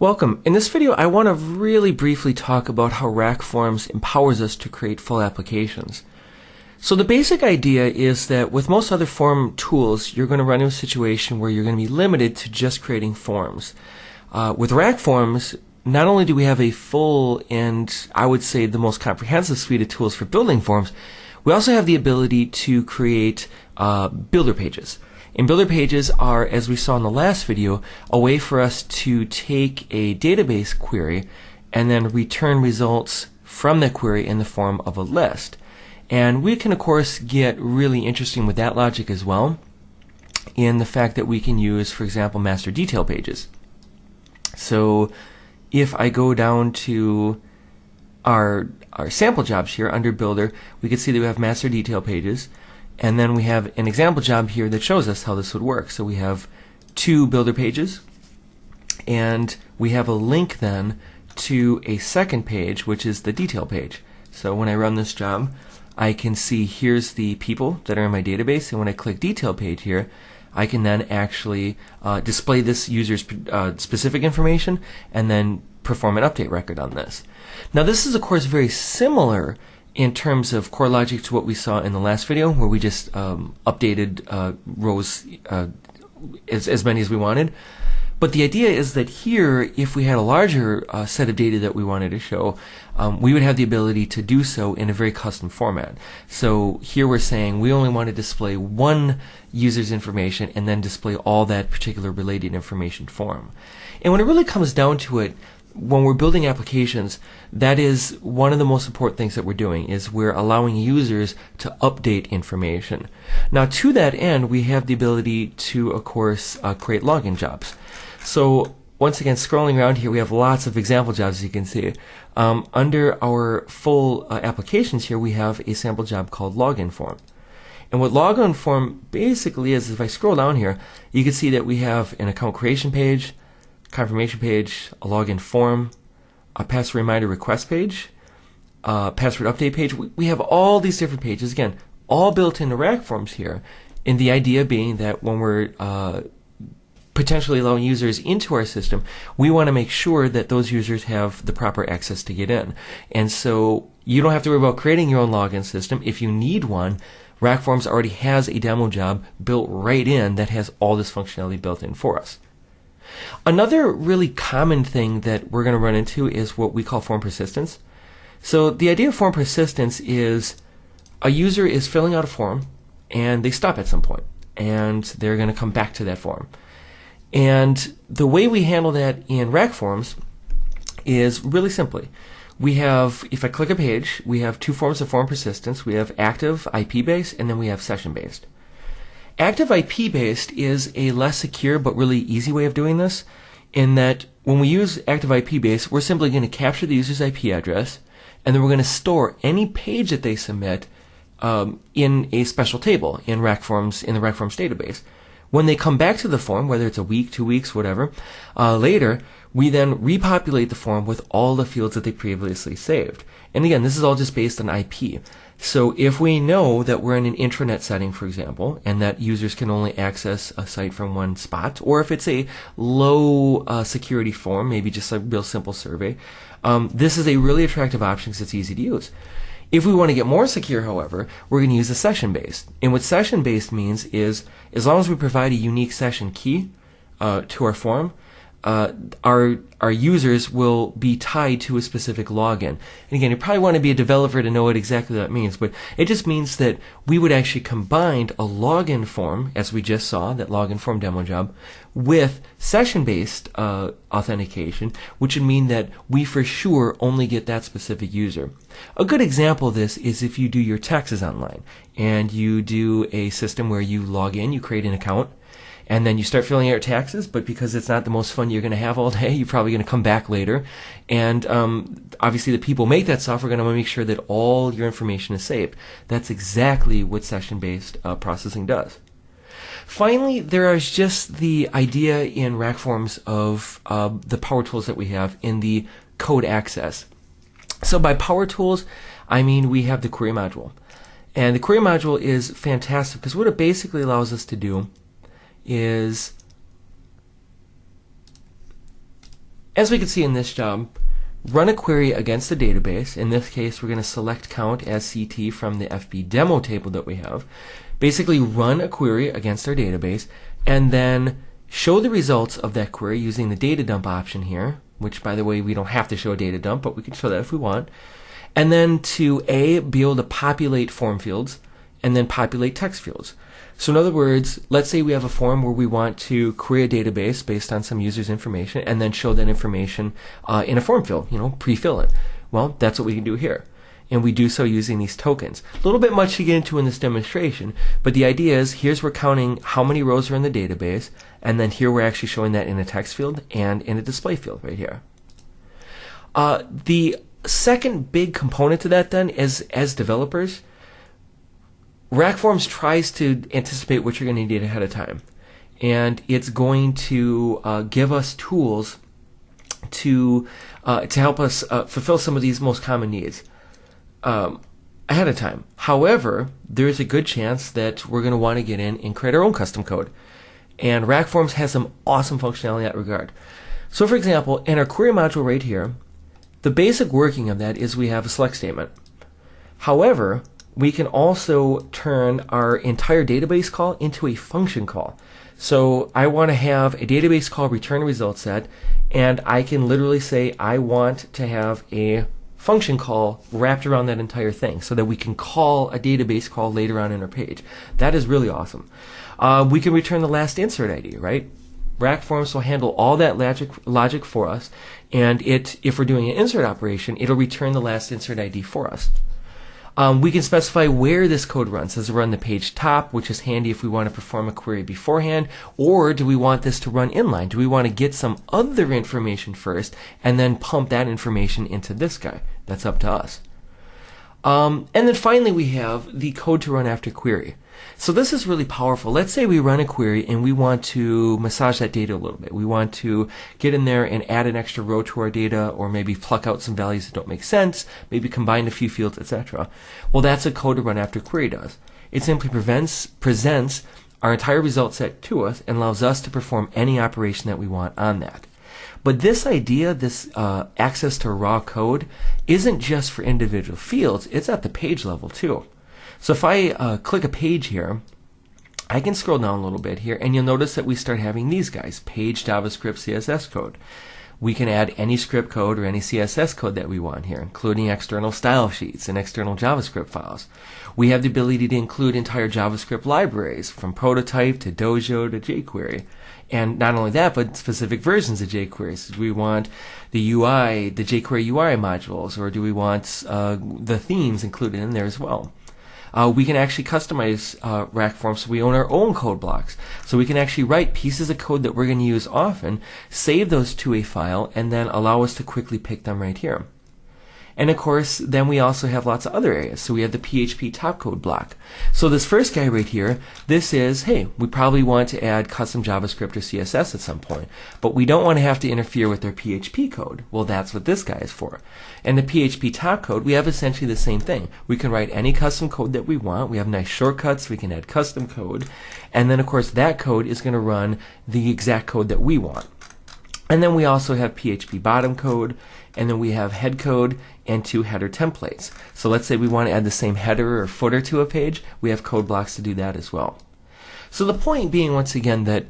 Welcome. In this video, I want to really briefly talk about how RackForms empowers us to create full applications. So the basic idea is that with most other form tools, you're going to run into a situation where you're going to be limited to just creating forms. With RackForms, not only do we have a full and I would say the most comprehensive suite of tools for building forms, we also have the ability to create builder pages. And builder pages are, as we saw in the last video, a way for us to take a database query and then return results from that query in the form of a list. And we can, of course, get really interesting with that logic as well in the fact that we can use, for example, master detail pages. So if I go down to our sample jobs here under Builder, we can see that we have master detail pages. And then we have an example job here that shows us how this would work. So we have two builder pages, and we have a link then to a second page, which is the detail page. So when I run this job, I can see here's the people that are in my database, and when I click detail page here, I can then actually display this user's specific information and then perform an update record on this. Now this is of course very similar in terms of core logic to what we saw in the last video, where we just updated rows as many as we wanted. But the idea is that here, if we had a larger set of data that we wanted to show, we would have the ability to do so in a very custom format. So here we're saying we only want to display one user's information and then display all that particular related information for them. And when it really comes down to it, when we're building applications, that is one of the most important things that we're doing, is we're allowing users to update information. Now to that end, we have the ability to, of course, create login jobs. So once again, scrolling around here, we have lots of example jobs, as you can see. Under our full applications here, we have a sample job called login form. And what login form basically is, if I scroll down here, you can see that we have an account creation page, confirmation page, a login form, a password reminder request page, password update page. We have all these different pages, again, all built into RackForms here. And the idea being that when we're potentially allowing users into our system, we want to make sure that those users have the proper access to get in. And so you don't have to worry about creating your own login system. If you need one, RackForms already has a demo job built right in that has all this functionality built in for us. Another really common thing that we're going to run into is what we call form persistence. So the idea of form persistence is a user is filling out a form and they stop at some point and they're going to come back to that form. And the way we handle that in RackForms is really simply, we have, if I click a page, we have two forms of form persistence. We have active IP-based and then we have session-based. Active IP-based is a less secure but really easy way of doing this, in that when we use active IP-based, we're simply going to capture the user's IP address, and then we're going to store any page that they submit in a special table in RackForms, in the RackForms database. When they come back to the form, whether it's a week, 2 weeks, whatever, later, we then repopulate the form with all the fields that they previously saved. And again, this is all just based on IP. So if we know that we're in an intranet setting, for example, and that users can only access a site from one spot, or if it's a low security form, maybe just a real simple survey, this is a really attractive option because it's easy to use. If we want to get more secure, however, we're going to use the session-based. And what session-based means is, as long as we provide a unique session key to our form, our users will be tied to a specific login. And again, you probably want to be a developer to know what exactly that means, but it just means that we would actually combine a login form, as we just saw, that login form demo job, with session-based authentication, which would mean that we for sure only get that specific user. A good example of this is if you do your taxes online, and you do a system where you log in, you create an account, and then you start filling out your taxes, but because it's not the most fun you're going to have all day, you're probably going to come back later. And obviously the people who make that software are going to want to make sure that all your information is saved. That's exactly what session-based processing does. Finally, there is just the idea in RackForms of the power tools that we have in the code access. So by power tools, I mean we have the query module. And the query module is fantastic because what it basically allows us to do is as we can see in this job, run a query against the database. In this case, we're going to select count as CT from the FB demo table that we have. Basically, run a query against our database, and then show the results of that query using the data dump option here, which, by the way, we don't have to show a data dump, but we can show that if we want. And then to be able to populate form fields, and then populate text fields. So in other words, let's say we have a form where we want to query a database based on some user's information and then show that information in a form field, pre-fill it. Well, that's what we can do here. And we do so using these tokens. A little bit much to get into in this demonstration, but the idea is here's we're counting how many rows are in the database, and then here we're actually showing that in a text field and in a display field right here. The second big component to that then is, as developers, RackForms tries to anticipate what you're going to need ahead of time, and it's going to give us tools to help us fulfill some of these most common needs ahead of time. However, there's a good chance that we're going to want to get in and create our own custom code, and RackForms has some awesome functionality in that regard. So, for example, in our query module right here, the basic working of that is we have a select statement. However, we can also turn our entire database call into a function call. So I want to have a database call return a result set, and I can literally say I want to have a function call wrapped around that entire thing so that we can call a database call later on in our page. That is really awesome. We can return the last insert ID, right? RackForms will handle all that logic for us, and if we're doing an insert operation, it'll return the last insert ID for us. We can specify where this code runs. Does it run the page top, which is handy if we want to perform a query beforehand, or do we want this to run inline? Do we want to get some other information first and then pump that information into this guy? That's up to us. And then finally we have the code to run after query. So this is really powerful. Let's say we run a query and we want to massage that data a little bit. We want to get in there and add an extra row to our data, or maybe pluck out some values that don't make sense, maybe combine a few fields, etc. Well, that's what code to run after query does. It simply presents our entire result set to us and allows us to perform any operation that we want on that. But this idea, this access to raw code, isn't just for individual fields, it's at the page level too. So if I click a page here, I can scroll down a little bit here, and you'll notice that we start having these guys, page, JavaScript, CSS code. We can add any script code or any CSS code that we want here, including external style sheets and external JavaScript files. We have the ability to include entire JavaScript libraries, from prototype to Dojo to jQuery. And not only that, but specific versions of jQuery. Do we want the UI, the jQuery UI modules, or do we want the themes included in there as well? We can actually customize RackForms so we own our own code blocks. So we can actually write pieces of code that we're going to use often, save those to a file, and then allow us to quickly pick them right here. And of course, then we also have lots of other areas. So we have the PHP top code block. So this first guy right here, this is, hey, we probably want to add custom JavaScript or CSS at some point, but we don't want to have to interfere with their PHP code. Well, that's what this guy is for. And the PHP top code, we have essentially the same thing. We can write any custom code that we want. We have nice shortcuts. We can add custom code. And then, of course, that code is going to run the exact code that we want. And then we also have PHP bottom code, and then we have head code and 2 header templates. So let's say we want to add the same header or footer to a page. We have code blocks to do that as well. So the point being, once again, that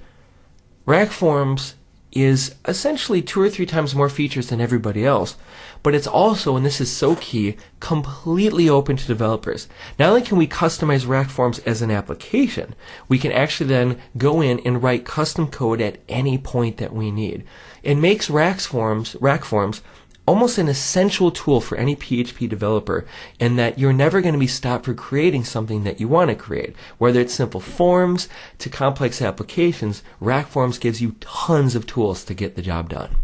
RackForms is essentially 2 or 3 times more features than everybody else, but it's also, and this is so key, completely open to developers. Not only can we customize RackForms as an application, we can actually then go in and write custom code at any point that we need. It makes RackForms almost an essential tool for any PHP developer, in that you're never going to be stopped for creating something that you want to create. Whether it's simple forms to complex applications, RackForms gives you tons of tools to get the job done.